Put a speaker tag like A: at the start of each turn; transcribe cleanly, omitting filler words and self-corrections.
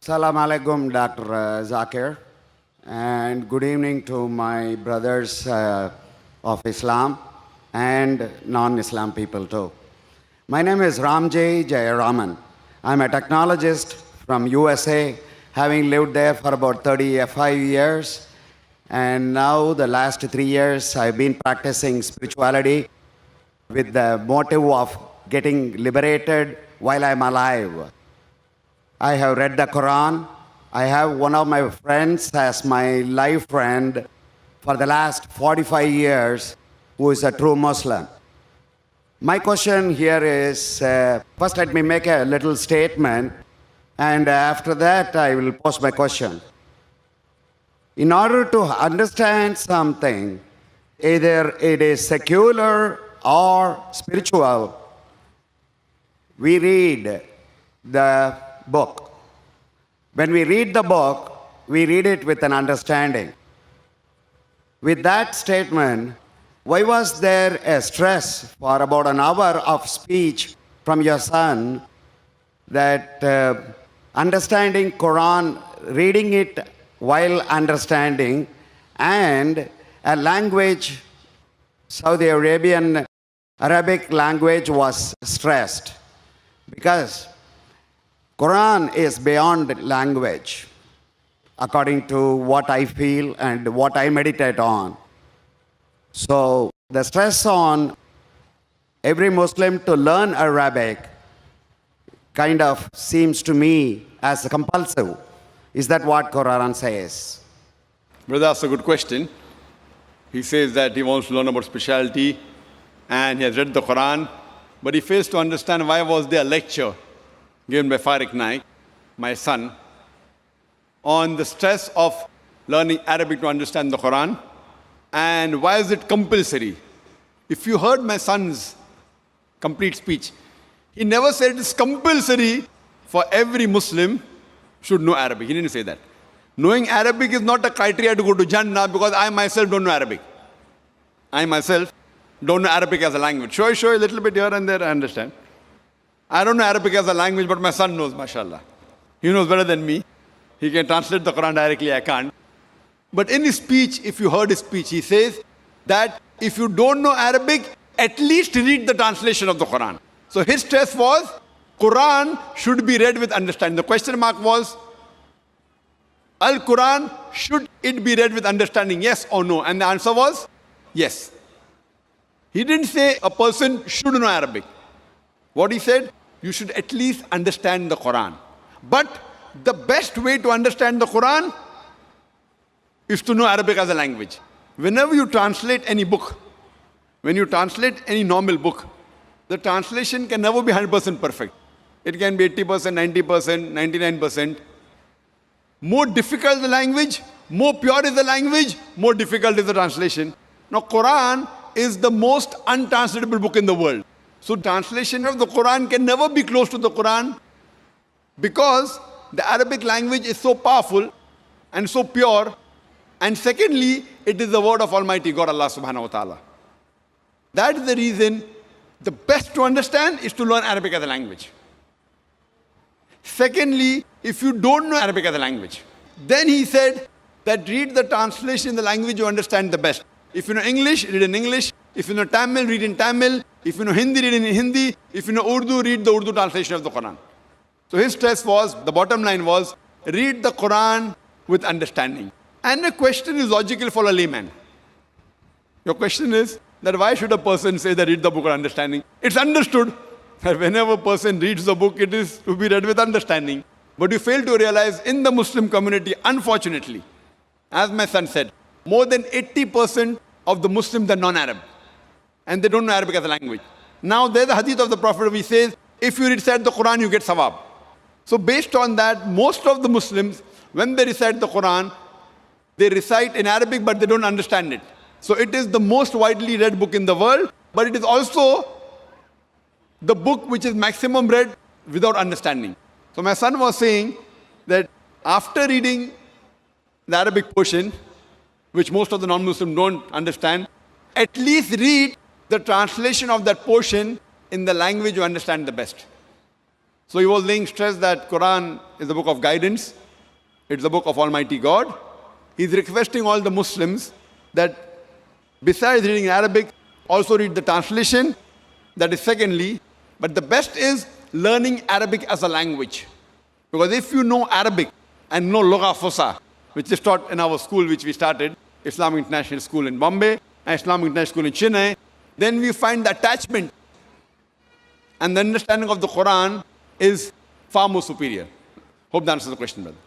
A: Salam alaikum, Dr. Zakir, and good evening to my brothers of Islam and non-Islam people too. My name is Ramjay Jayaraman. I'm a technologist from USA, having lived there for about 35 years. And now the last 3 years, I've been practicing spirituality with the motive of getting liberated while I'm alive. I have read the Qur'an. I have one of my friends as my life friend for the last 45 years who is a true Muslim. My question here is, first let me make a little statement, and after that I will pose my question. In order to understand something, either it is secular or spiritual, we read the book. When we read the book, we read it with an understanding. With that statement, why was there a stress for about an hour of speech from your son that understanding Quran, reading it while understanding, and a language, Saudi Arabian Arabic language was stressed? Because Quran is beyond language, according to what I feel and what I meditate on. So the stress on every Muslim to learn Arabic kind of seems to me as compulsive. Is that what Quran says?
B: Brother, that's a good question. He says that he wants to learn about spirituality and he has read the Quran, but he fails to understand why was there a lecture given by Zakir Naik, my son, on the stress of learning Arabic to understand the Quran, and why is it compulsory? If you heard my son's complete speech, he never said it's compulsory for every Muslim should know Arabic. He didn't say that. Knowing Arabic is not a criteria to go to Jannah, because I myself don't know Arabic. I myself don't know Arabic as a language. Sure, a little bit here and there, I understand. I don't know Arabic as a language, but my son knows, mashallah. He knows better than me. He can translate the Quran directly, I can't. But in his speech, if you heard his speech, he says that if you don't know Arabic, at least read the translation of the Quran. So his stress was, Quran should be read with understanding. The question mark was, Al-Quran, should it be read with understanding, yes or no? And the answer was, yes. He didn't say a person should know Arabic. What he said, you should at least understand the Quran. But the best way to understand the Quran is to know Arabic as a language. Whenever you translate any book, when you translate any normal book, the translation can never be 100% perfect. It can be 80%, 90%, 99%. More difficult the language, more pure is the language, more difficult is the translation. Now, Quran is the most untranslatable book in the world. So translation of the Quran can never be close to the Quran, because the Arabic language is so powerful and so pure. And secondly, it is the word of Almighty God, Allah subhanahu wa ta'ala. That is the reason the best to understand is to learn Arabic as a language. Secondly, if you don't know Arabic as a language, then he said that read the translation in the language you understand the best. If you know English, read in English. If you know Tamil, read in Tamil. If you know Hindi, read in Hindi. If you know Urdu, read the Urdu translation of the Quran. So his stress was, the bottom line was, read the Quran with understanding. And the question is logical for a layman. Your question is that why should a person say that read the book with understanding? It's understood that whenever a person reads the book, it is to be read with understanding. But you fail to realize in the Muslim community, unfortunately, as my son said, more than 80% of the Muslims are non-Arab. And they don't know Arabic as a language. Now there's a hadith of the Prophet which says, if you recite the Quran, you get sawab. So based on that, most of the Muslims, when they recite the Quran, they recite in Arabic, but they don't understand it. So it is the most widely read book in the world, but it is also the book which is maximum read without understanding. So my son was saying that after reading the Arabic portion, which most of the non-Muslims don't understand, at least read the translation of that portion in the language you understand the best. So he was laying stress that Qur'an is the book of guidance. It's the book of Almighty God. He's requesting all the Muslims that besides reading Arabic, also read the translation. That is secondly. But the best is learning Arabic as a language. Because if you know Arabic and know Lugha Fusa, which is taught in our school which we started, Islamic International School in Bombay and Islamic International School in Chennai, then we find the attachment and the understanding of the Quran is far more superior. Hope that answers the question, brother.